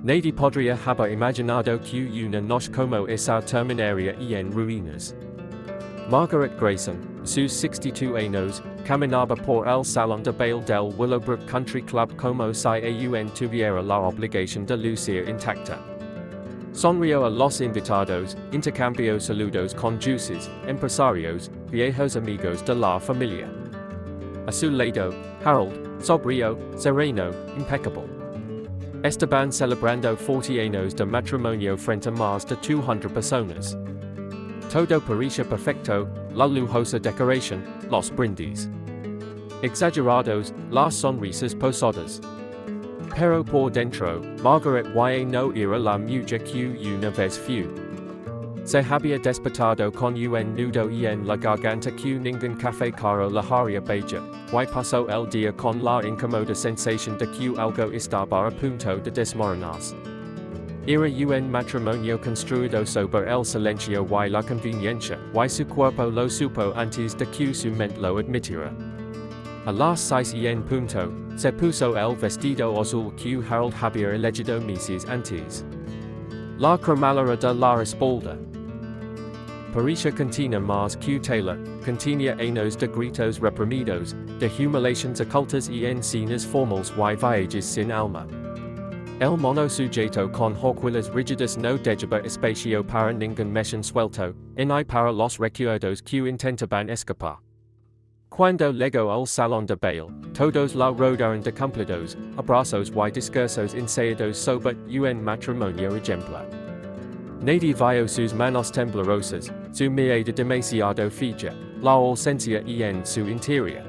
Nadie podría haber imaginado que una noche como esa terminaría en ruinas. Margaret Grayson, sus 62 años, caminaba por el salón de baile del Willowbrook Country Club como si aún tuviera la obligación de lucir intacta. Sonrió a los invitados, intercambió saludos con jueces, empresarios, viejos amigos de la familia. A su lado, Harold, sobrio, sereno, impecable. Estaban celebrando 40 años de matrimonio frente a más de 200 personas. Todo parecía perfecto, la lujosa decoración, los brindis exagerados, las sonrisas posadas. Pero por dentro, Margaret ya no era la mujer que una vez fue. Se había despertado con un nudo en la garganta que ningún café caro la haría bella, y pasó el día con la incómoda sensación de que algo estaba a punto de desmoronarse. Era un matrimonio construido sobre el silencio y la conveniencia, y su cuerpo lo supo antes de que su mente lo admitiera. A las 6:00, se puso el vestido azul que Harold había elegido meses antes. La cremallera de la espalda parecía contina más que tela, contenía años de gritos reprimidos, de humiliaciones ocultas y escenas formales y viajes sin alma. El mono sujeto con horquillas rígidas no dejaba espacio para ningún mechón suelto, ni para los recuerdos que intentaban escapar. Cuando llegó al salón de baile, todos la rodearon de cumplidos, abrazos y discursos ensaiados sobre un matrimonio ejemplar. Nadie vio sus manos temblorosas, su mirada demasiado fija, la ausencia en su interior.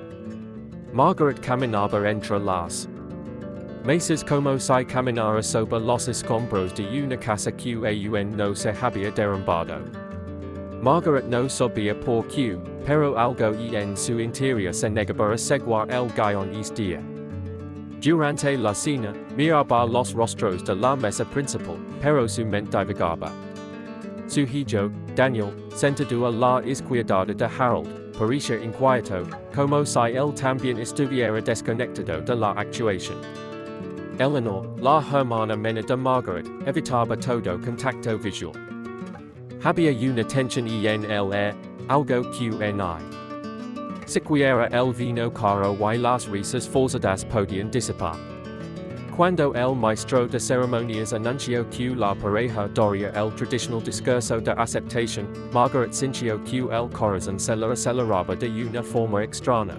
Margaret caminaba entre las mesas como si caminara sobre los escombros de una casa que aún no se había derrumbado. Margaret no sabía por qué, pero algo en su interior se negaba a seguir el guión este día. Durante la cena, miraba los rostros de la mesa principal, pero su mente divagaba. Su hijo, Daniel, sentado a la izquierda de Harold, parecía inquieto, como si él también estuviera desconectado de la actuación. Eleanor, la hermana menor de Margaret, evitaba todo contacto visual. Había una tensión en el air, algo que ni siquiera el vino caro y las risas forzadas podían disipar. Cuando el maestro de ceremonias anunció que la pareja daría el tradicional discurso de aceptación, Margaret sintió que el corazón se le aceleraba de una forma extraña.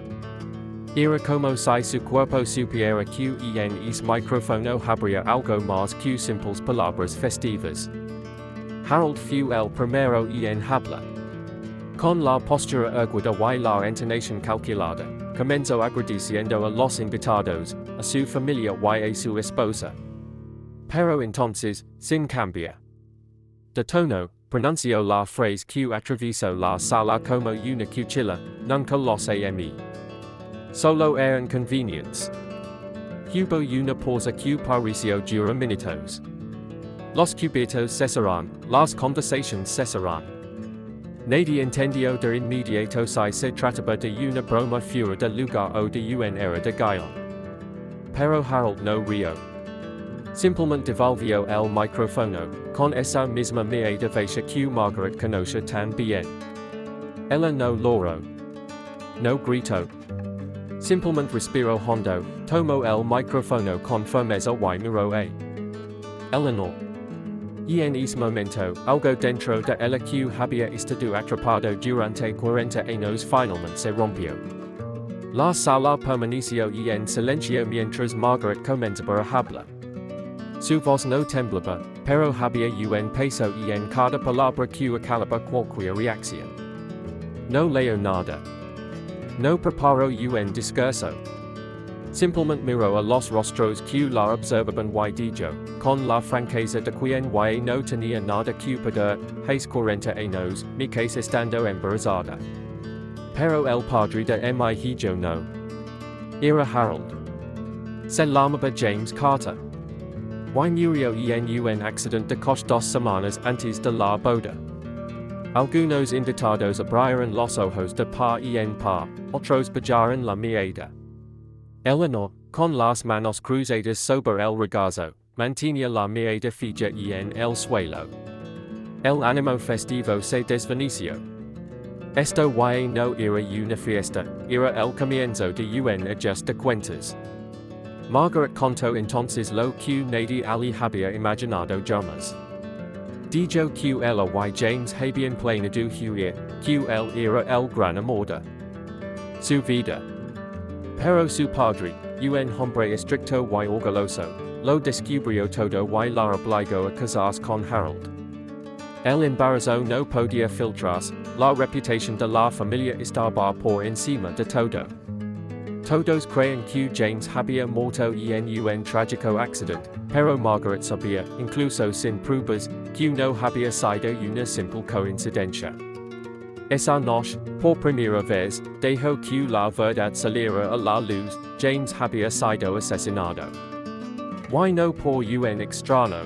Era como si su cuerpo supiera que en ese micrófono habría algo más que simples palabras festivas. Harold fue el primero en hablar. Con la postura erguida y la entonación calculada, comenzó agradeciendo a los invitados, a su familia y a su esposa. Pero entonces, sin cambiar de tono, pronunció la frase que atravesó la sala como una cuchilla, nunca los amé. Solo eran convenientes. Hubo una pausa que pareció durar minutos. Los cubitos cesarán, las conversaciones cesarán. Nadie entendió de inmediato si se trataba de una broma fuera de lugar o de un era de guión. Pero Harold no rió. Simplemente devolvió el micrófono, con esa misma mirada vacia que Margaret conoce tan bien. Ella no lloró. No gritó. Simplemente respiró hondo, tomó el micrófono con firmeza y miró a Eleanor. Y en ese momento, algo dentro de ella que había estado atrapado durante 40 años finalmente se rompió. La sala permaneció en silencio mientras Margaret comenzaba a hablar. Su voz no temblaba, pero había un peso en cada palabra que acalaba cualquier reacción. No leyó nada. No preparó un discurso. Simplemente miró a los rostros que la observaban y dijo, con la franqueza de quien ya no tenía nada que perder, hace 40 años, me case estando embarazada. Pero el padre de mi hijo no era Harold. Se llamaba James Carter. Y murió en un accidente de coche 2 semanas antes de la boda. Algunos invitados abrieron los ojos de par en par, otros bajaron la mirada. Eleanor, con las manos cruzadas sobre el regazo, mantiene la mirada fija en el suelo. El ánimo festivo se desvaneció. Esto ya no era una fiesta, era el comienzo de un ajuste de cuentas. Margaret contó entonces lo que nadie había imaginado jamás. Dijo que ella y James habían planeado huir, que él era el gran amor de su vida. Pero su padre, un hombre estricto y orgulloso, lo descubrió todo y la obligó a casarse con Harold. El embarazo no podía filtrarse, la reputación de la familia estaba por encima de todo. Todos creían que James había muerto en un trágico accidente, pero Margaret sabía, incluso sin pruebas, que no había sido una simple coincidencia. Esa noche, por primera vez, dejó que la verdad saliera a la luz, James había sido asesinado. Y no por un extraño.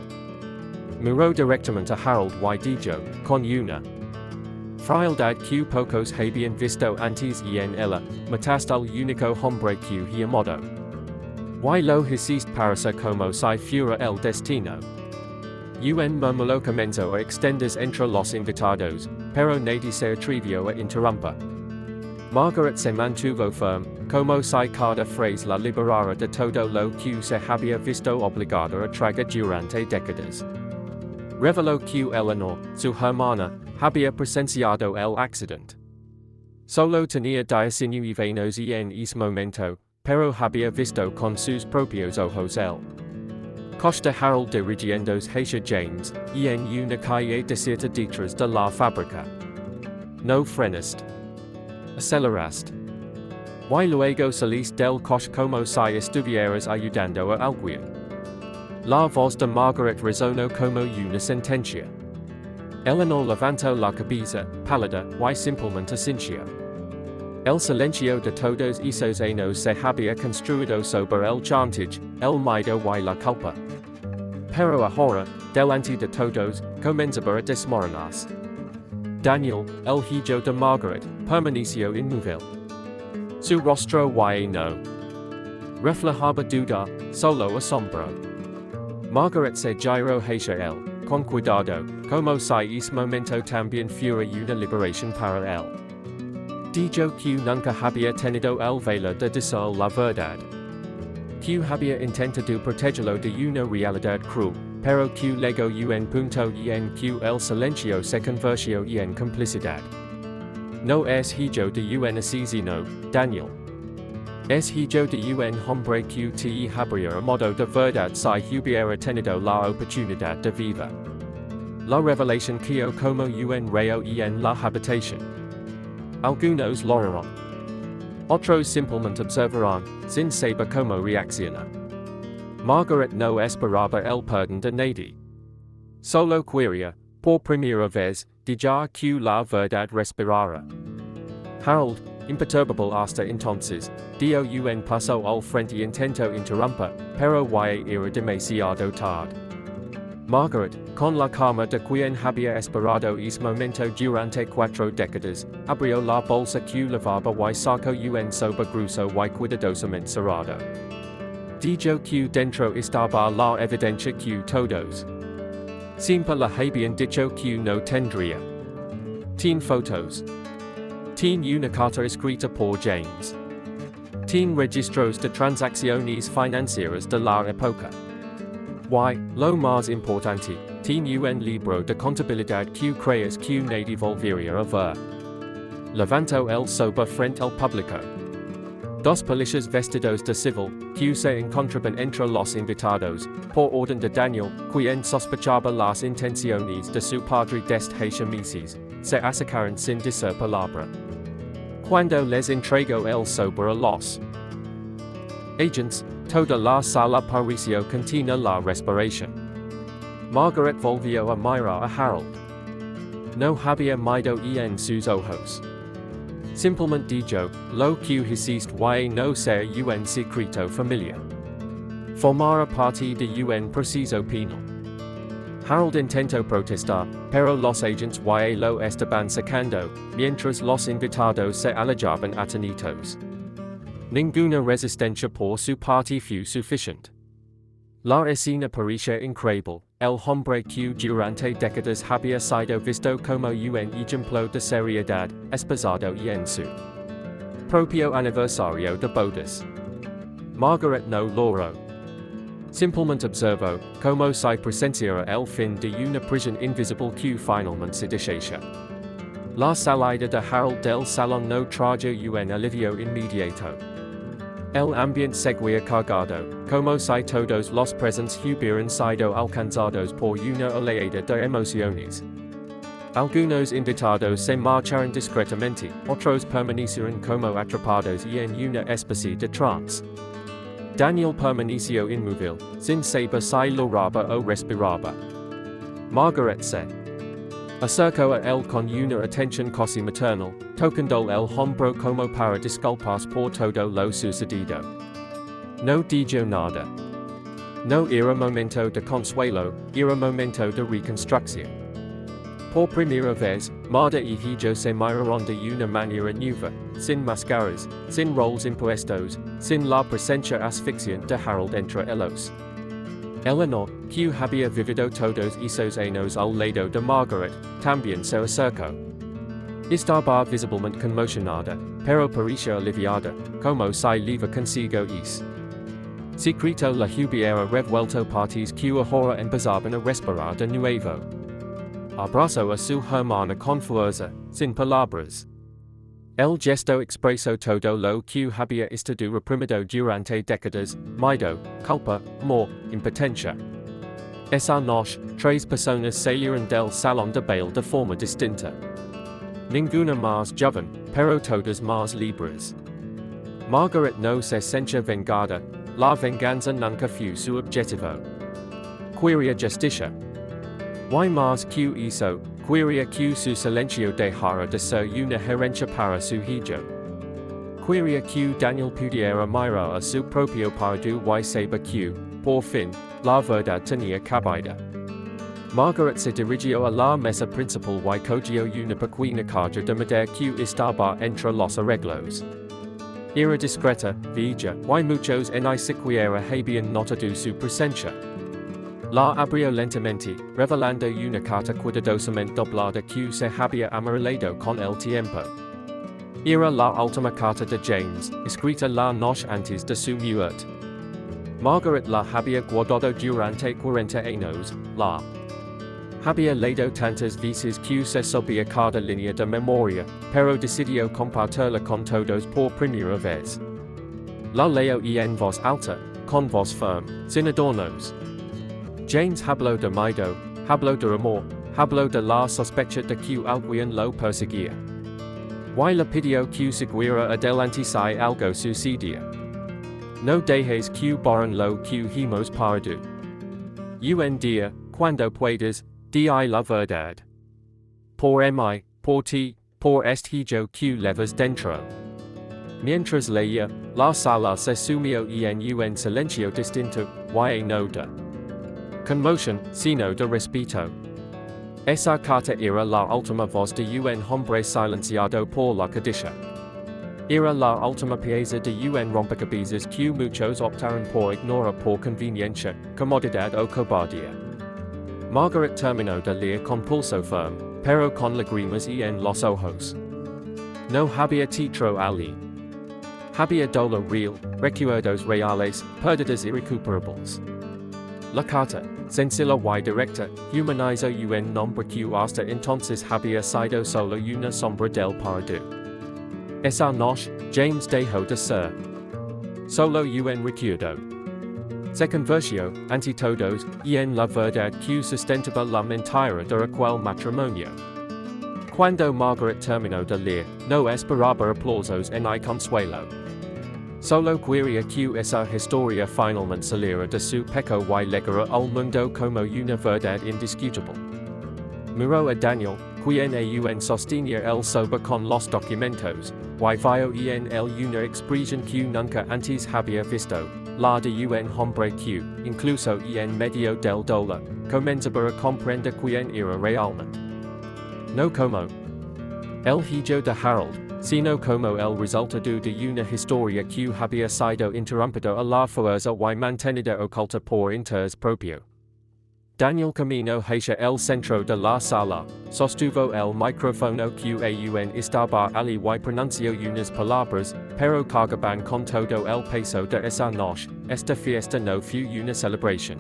Miró directamente a Harold y dijo, con una frialdad que pocos habían visto antes en ella, mataste al único hombre que he amado. Y lo hiciste parece como si fuera el destino. Un murmullo comenzó a extenderse entre los invitados, pero nadie se atrevió a interrumpir. Margaret se mantuvo firme, como si cada frase la liberara de todo lo que se había visto obligada a tragar durante décadas. Reveló que Eleanor, su hermana, había presenciado el accidente. Solo tenía 19 años en ese momento, pero había visto con sus propios ojos el coche de Harold dirigiéndose hacia James, en una calle desierta detrás de la fábrica. No frenaste. Aceleraste. Y luego saliste del coche como si estuvieras ayudando a alguien. La voz de Margaret resonó como una sentencia. Eleanor levantó la cabeza, pálida, y simplemente sintió. El silencio de todos esos años se había construido sobre el chantage, el miedo y la culpa. Pero ahora, delante de todos, comenzaba a desmoronarse. Daniel, el hijo de Margaret, permaneció inmóvil. Su rostro ya no reflejaba duda, solo asombro. Margaret se giró hacia él, con cuidado, como si ese momento también fuera una liberación para él. Dijo que nunca había tenido el valor de decir la verdad. Que había intentado protegerlo de una realidad cruel, pero que llegó un punto en que el silencio se convirtió en complicidad. No es hijo de un asesino, Daniel. Es hijo de un hombre que te habría amado de verdad si hubiera tenido la oportunidad de vivir. La revelación quedó como un rayo en la habitación. Algunos lo oirán. Otros simplemente observarán, sin saber cómo reacciona. Margaret no esperaba el perdón de nadie. Solo quería, por primera vez, dejar que la verdad respirara. Harold, imperturbable hasta entonces, dio un paso al frente e intentó interrumpir, pero ya era demasiado tarde. Margaret, con la calma de quien había esperado ese momento durante 4 décadas, abrió la bolsa que llevaba y sacó un sobre grueso y cuidadosamente cerrado. Dijo que dentro estaba la evidencia que todos siempre le habían dicho que no tendría. Tiene fotos. Tiene una carta escrita por James. Tiene registros de transacciones financieras de la época. Y, lo más importante, tiene un libro de contabilidad que crees que nadie volvería a ver. Levantó el sobre frente al público. 2 policías vestidos de civil, que se encontraban entre los invitados, por orden de Daniel, quien sospechaba las intenciones de su padre desde hace meses, se acercaron sin decir palabra. Cuando les entregó el sobre a los agents, toda la sala pareció contener la respiración. Margaret volvió a mirar a Harold. No había miedo en sus ojos. Simplemente dijo, lo que hiciste y no ser un secreto familiar. Formara parte de un proceso penal. Harold intentó protestar, pero los agentes ya lo estaban sacando, mientras los invitados se alejaban atenidos. Ninguna resistencia por su parte fue suficiente. La escena parecía increíble, el hombre que durante décadas había sido visto como un ejemplo de seriedad, esposado y en su propio aniversario de bodas. Margaret no logró. Simplemente observó, como se presenciara el fin de una prisión invisible que finalmente se deshacia. La salida de Harold del salón no trajo un alivio inmediato. El ambiente seguía cargado, como si todos los presentes hubieran sido alcanzados por una oleada de emociones. Algunos invitados se marcharon discretamente, otros permanecieron como atrapados en una especie de trance. Daniel permaneció inmóvil, sin saber si lloraba o respiraba. Margaret se acercó a él con una atención casi maternal, tocando el hombro como para disculparse por todo lo sucedido. No dijo nada. No era momento de consuelo, era momento de reconstrucción. Por primera vez, Marta y Hijo se miraron de una manera nueva, sin máscaras, sin roles impuestos, sin la presencia asfixiante de Harold entre ellos. Eleanor, que había vivido todos esos años al lado de Margaret, también se acercó. Estaba visiblemente conmocionada, pero parecía aliviada, como si lleva consigo secreto la hubiera revuelto partes que ahora empezaban a respirar de nuevo. Abrazó a su hermana con fuerza, sin palabras. El gesto expresó todo lo que había estado reprimido durante décadas: miedo, culpa, amor, impotencia. Esa noche, 3 personas salieron del salón de baile de forma distinta. Ninguna más joven, pero todas más libres. Margaret no se sentía vengada, la venganza nunca fue su objetivo. Quería justicia. Y más que eso, quería que su silencio dejara de ser una herencia para su hijo. Quería que Daniel pudiera mirar a su propio partido y saber que, por fin, la verdad tenía cabida. Margaret se dirigió a la mesa principal y cogió una pequeña caja de madera que estaba entre los arreglos. Era discreta, vieja, y muchos ni siquiera habían notado su presencia. La abrió lentamente, revelando una carta cuidadosamente doblada que se había amarelado con el tiempo. Era la última carta de James, escrita la noche antes de su muerte. Margaret la había guardado durante 40 años, la había leído tantas veces que se sabía cada línea de memoria, pero decidió compartirla con todos por primera vez. La leo en voz alta, con voz firme, sin adornos. James habló de miedo, habló de amor, habló de la sospecha de que alguien lo perseguía. Y le pidió que siguiera adelante si algo sucedía. No dejes que borren lo que hemos perdido. Un día, cuando puedas, di la verdad. Por mí, por ti, por este hijo que llevas dentro. Mientras leía, la sala se sumió en un silencio distinto, y no de conmoción, sino de respeto. Esa carta era la última voz de un hombre silenciado por la codicia. Era la última pieza de un rompecabezas que muchos optaron por ignorar por conveniencia, comodidad o cobardía. Margaret terminó de leer con pulso firme, pero con lágrimas en los ojos. No había teatro allí. Había dolor real, recuerdos reales, pérdidas irrecuperables. La carta, sencilla y directa, humanizó un nombre que hasta entonces había sido solo una sombra del perdido. Esa noche, James dejó de ser solo un recuerdo. Se convirtió, ante todos, en la verdad que sustentaba la mentira de aquel matrimonio. Cuando Margaret terminó de leer, no esperaba aplausos ni consuelo. Solo quería que esa historia finalmente saliera de su pecho y llegara al mundo como una verdad indiscutible. Miró a Daniel, quien aún sostenía el sobre con los documentos, y vio en él una expresión que nunca antes había visto, la de un hombre que, incluso en medio del dolor, comenzaba a comprender quién era realmente. No como el hijo de Harold, sino como el resultado de una historia que había sido interrumpido a la fuerza y mantenida oculta por interés propio. Daniel camino hacia el centro de la sala, sostuvo el micrófono que aún estaba allí y pronunció unas palabras, pero cargaban con todo el peso de esa noche. Esta fiesta no fue una celebración.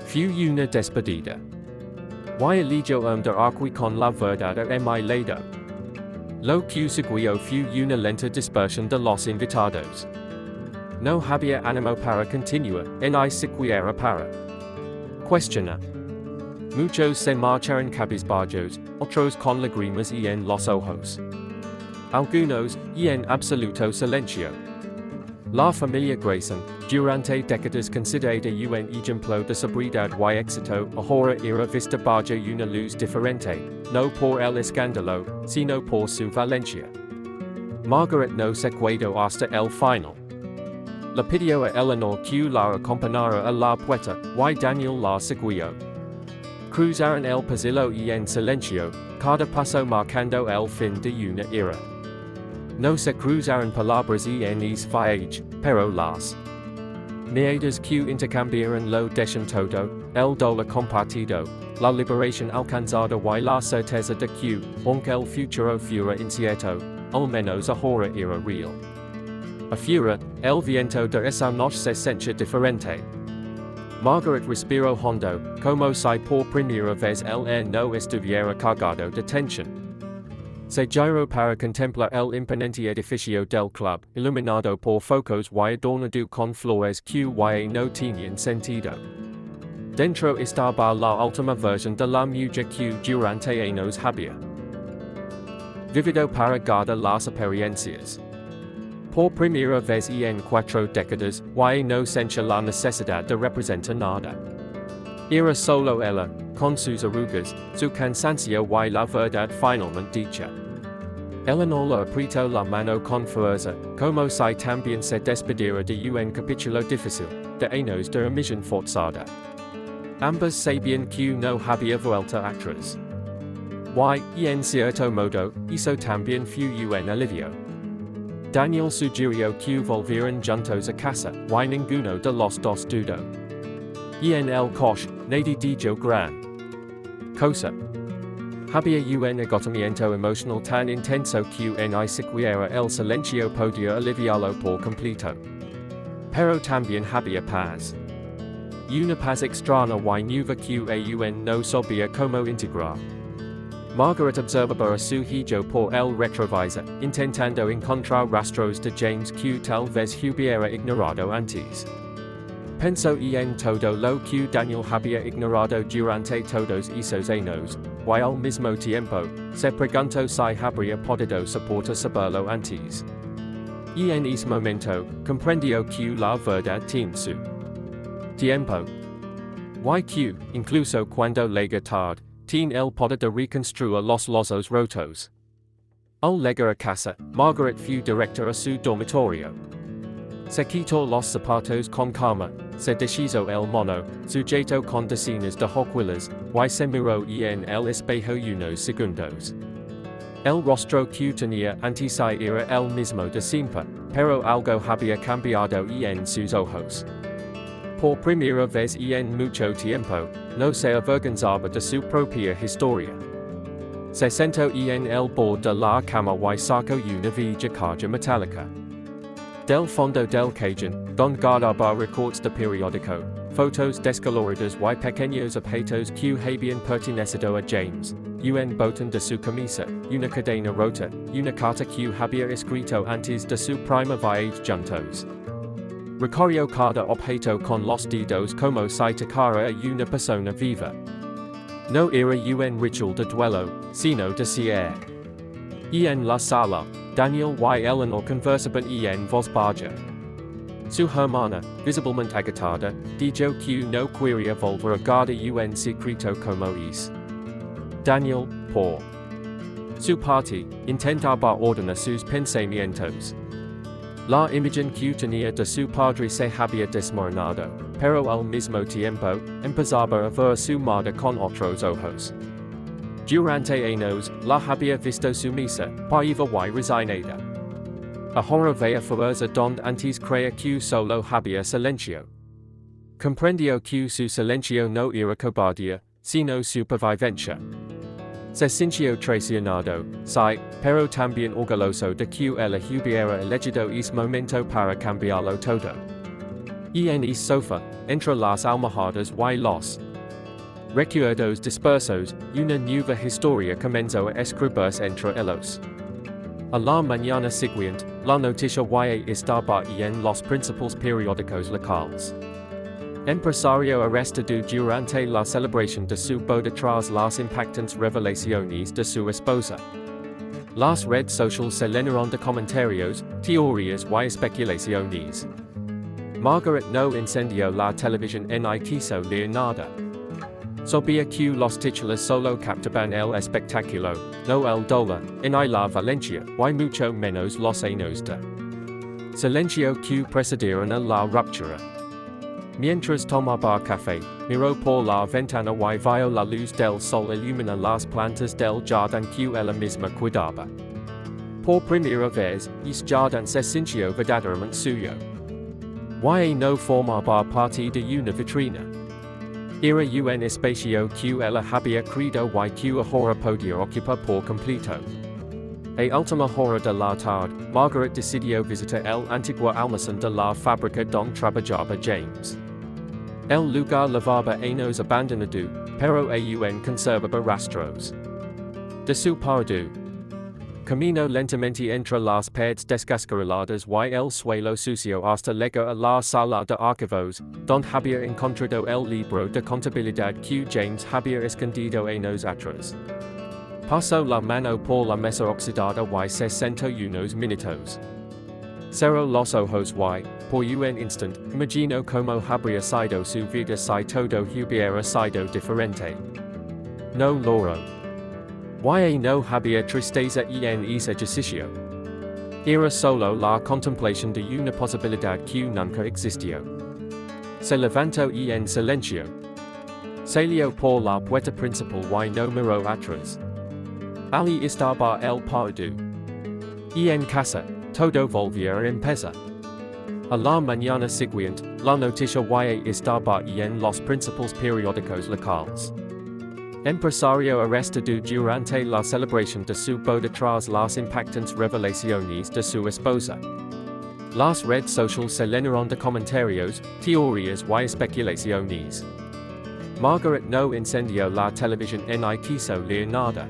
Fue una despedida. Y eligió dar aquí con la verdad a mi lado. Lo que seguió fue una lenta dispersión de los invitados. No había ánimo para continuar, ni siquiera para cuestionar. Muchos se marcharon cabizbajos, otros con lágrimas en los ojos. Algunos, en absoluto silencio. La familia Grayson, durante décadas considerada un ejemplo de sobriedad y éxito, ahora era vista bajo una luz diferente, no por el escándalo, sino por su valencia. Margaret no se quedó hasta el final. Le pidió a Eleanor que la acompañara a la puerta, y Daniel la siguió. Cruzaron el pasillo en silencio, cada paso marcando el fin de una era. No se cruzaron palabras en es viaje, pero las miradas que intercambiaron lo decían todo, el dolor compartido, la liberación alcanzada y la certeza de que, aunque el futuro fuera incierto, al menos ahora era real. Afuera, el viento de esa noche se sentía diferente. Margaret respiró hondo, como si por primera vez el air no estuviera cargado de tensión. Se giró para contemplar el imponente edificio del club, iluminado por focos y adornado con flores que no tenían sentido. Dentro estaba la última versión de la mujer que durante años había vivido para guardar las apariencias. Por primera vez en 4 décadas, no sentía la necesidad de representar nada. Era solo ella, con sus arrugas, su cansancio y la verdad finalmente dicha. Eleanor le apretó la mano con fuerza, como si también se despidiera de un capítulo difícil, de años de emisión forzada. Ambas sabían que no había vuelta atrás. Y en cierto modo, eso también fue un alivio. Daniel sugirió que volvieran juntos a casa, y ninguno de los dos dudó. En el coche, nadie dijo gran cosa. Había un agotamiento emocional tan intenso que ni siquiera el silencio podía aliviarlo por completo. Pero también había paz. Una paz extraña y nueva que aún no sabía cómo integrar. Margaret observaba a su hijo por el retrovisor, intentando encontrar rastros de James que tal vez hubiera ignorado antes. Pensó en todo lo que Daniel había ignorado durante todos esos años, y al mismo tiempo, se preguntó si habría podido soportar saberlo antes. En ese momento, comprendió que la verdad tiene su tiempo. Y que, incluso cuando llega tarde, tiene el poder de reconstruir los lazos rotos. Al llegar a casa, Margaret fue directa a su dormitorio. Se quitó los zapatos con calma, se deshizo el mono, sujeto con decenas de hojuelas, y se miró en el espejo unos segundos. El rostro que tenía ante sí era el mismo de siempre, pero algo había cambiado en sus ojos. Por primera vez en mucho tiempo, no se avergonzaba de su propia historia. Se sentó en el borde de la cama y sacó una vieja caja metálica. Del fondo del cajón, donde guardaba recortes de periódico, fotos descoloridas y pequeños objetos que habían pertenecido a James, un botón de su camisa, una cadena rota, una carta que había escrito antes de su primer viaje juntos. Recorrió cada objeto con los dedos como si tocara a una persona viva. No era un ritual de duelo, sino de cierre. En la sala, Daniel y Eleanor conversaban en voz baja. Su hermana, visiblemente agitada, dijo que no quería volver a guardar un secreto como es. Daniel, por su parte, intentaba ordenar sus pensamientos. La imagen que tenía de su padre se había desmoronado, pero al mismo tiempo, empezaba a ver su madre con otros ojos. Durante años, la había visto sumisa, paiva y resignada. Ahora vea fuerza donde antes creía que solo había silencio. Comprendió que su silencio no era cobardia, sino supervivencia. Se sintió traicionado, sí, pero también orgulloso de que ella hubiera elegido ese momento para cambiarlo todo. Y en ese sofá, entre las almohadas y los recuerdos dispersos, una nueva historia comenzó a escribirse entre ellos. A la mañana siguiente, la noticia ya estaba en los principales periódicos locales. Empresario arrestado durante la celebración de su boda tras las impactantes revelaciones de su esposa. Las redes sociales se llenaron de comentarios, teorías y especulaciones. Margaret no encendió la televisión ni quiso leer nada. Sabía que los titulares solo captaban el espectáculo, no el dolor, en la violencia, y mucho menos los años de silencio que precedieron a la ruptura. Mientras tomaba café, miró por la ventana y vio la luz del sol ilumina las plantas del jardín que ella misma cuidaba. Por primera vez, ese jardín se sintió verdaderamente suyo. Y no formaba parte de una vitrina. Era un espacio que ella había creado y que ahora podía ocupar por completo. A última hora de la tarde, Margaret decidió visitar el antiguo almacén de la fábrica donde trabajaba James. El lugar llevaba años abandonado, pero aún conservaba rastros de su paradero. Caminó lentamente entre las paredes descascaradas y el suelo sucio hasta llegar a la sala de archivos, donde había encontrado el libro de contabilidad que James había escondido años atrás. Pasó la mano por la mesa oxidada y se sentó unos minutos. Cerró los ojos y, por un instante, imaginó cómo habría sido su vida si todo hubiera sido diferente. No logró. Y no había tristeza en ese ejercicio. Era solo la contemplación de una posibilidad que nunca existió. Se levantó en silencio. Salió por la puerta principal y no miró atrás. Allí estaba el paradero. Y en casa, todo volvió a empezar. A la mañana siguiente, la noticia ya estaba en los principales periódicos locales. Empresario arrestado durante la celebración de su boda tras las impactantes revelaciones de su esposa. Las redes sociales se llenaron de comentarios, teorías y especulaciones. Margaret no encendió la televisión ni quiso leer nada.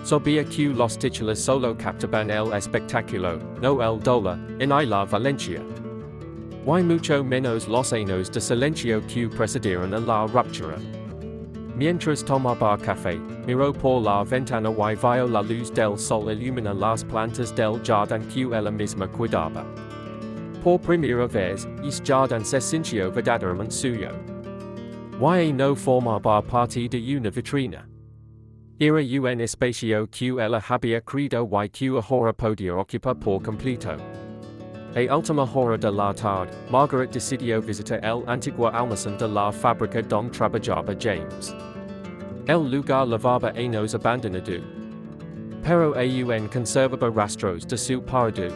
Sabía que los titulares solo captaban el espectáculo, no el dolor, en la violencia. Y mucho menos los años de silencio que precedieron a la ruptura. Mientras tomaba café, miró por la ventana y vio la luz del sol ilumina las plantas del jardín que ella misma cuidaba. Por primera vez, ese jardín se sintió verdaderamente suyo. Y no formaba parte de una vitrina. Era un espacio que ella había creado y que ahora podía ocupar por completo. A última hora de la tarde, Margaret decidió visitar el antiguo almacén de la fábrica donde trabajaba James. El lugar llevaba años abandonado, pero aún conservaba rastros de su paradero.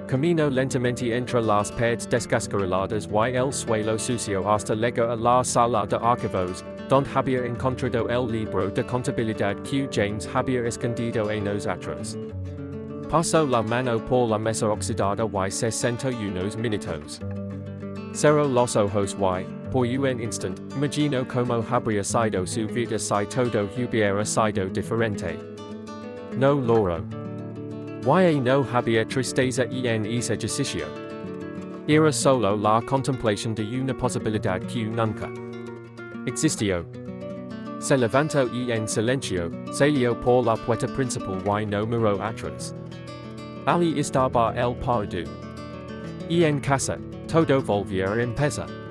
Caminó lentamente entre las paredes descascaradas y el suelo sucio hasta llegar a la sala de archivos, donde había encontrado el libro de contabilidad que James había escondido años atrás. Pasó la mano por la mesa oxidada y se sentó unos minutos. Cerró los ojos y, por un instante, imaginó cómo habría sido su vida si todo hubiera sido diferente. No logró. Y no había tristeza en ese ejercicio. Era solo la contemplación de una posibilidad que nunca existió. Se levantó en silencio, salió por la puerta principal y no miró atrás. Allí estaba el paradero. Y en casa, todo volvió a empezar.